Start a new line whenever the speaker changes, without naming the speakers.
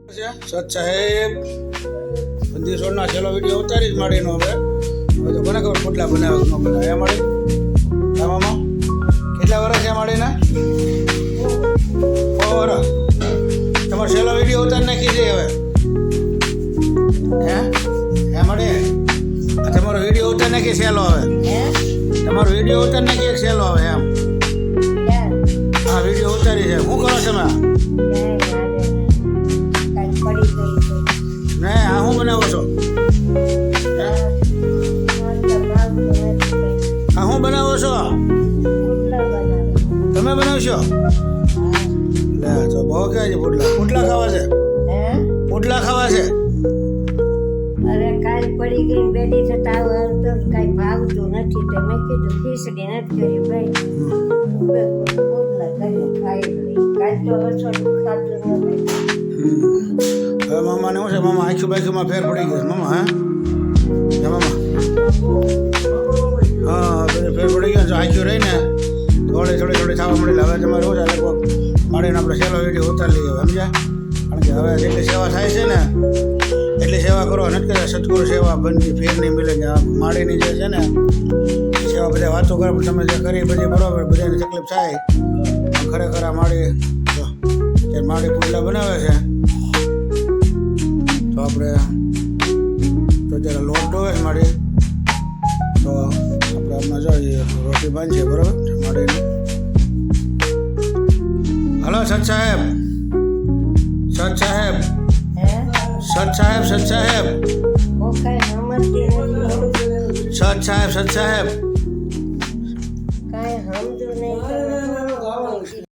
સત સાહેબ બંદી છોડના છેલ્લો વિડીયો ઉતારી જ માડીનો હવે તો કોને ખબર કેટલા બનાવે ન બનાવે એ માડી આમાં કેટલા વર્ષ છે માડીના 6 વર્ષ તમારો છેલ્લો વિડીયો ઉતારી નાખી છે હવે હે માડી તમારો વિડીયો ઉતારી નાખી છેલ્લો હવે તમારો વિડીયો ઉતારી નાખી છેલ્લો હવે એમ હા વિડીયો ઉતારી છે શું કરો તમે ને આ શું બનાવો છો આ શું બનાવો છો તમે બનાવશો લે તો બહુ કહે છે પુટલા ખાવા છે પુટલા ખાવા છે
અરે કાલ પડી ગઈ બેડી થતા તો કઈ ભાવતું નથી તો મેં કીધું ખીચડી નથી કરી ભાઈ પુટલા કરી ખાઈ લઈ કાલ તો રસોડું ખાતું નથી
હવે મામાને શું છે મામા આખી બાજુમાં ફેર પડી ગયો મામા હે મામા હા ફેર પડી ગયો જો આખી રહીને થોડી થવા મળી હવે તમારે શું છે માડીને આપણે સેલો વિડીયો ઉતારી લઈએ સમજ્યા કારણ કે હવે જેટલી સેવા થાય છે ને એટલી સેવા કરો નથી કે સદગુરુ સેવા બંધી ફેર નહીં મિલે કે માડીની જે છે ને સેવા બધા વાતો કરે પણ તમે જે કરી બધી બરાબર બધાની તકલીફ થાય ખરેખર આ માડી પુટલા બનાવે છે તો આપણે તો જરા લોટ હોય માડી તો આપણે હમણાં જોઈએ રોટી બાંધીએ બરાબર માડીને હલો સત સાહેબ
હું કઈ સમજતી નથી
સત સાહેબ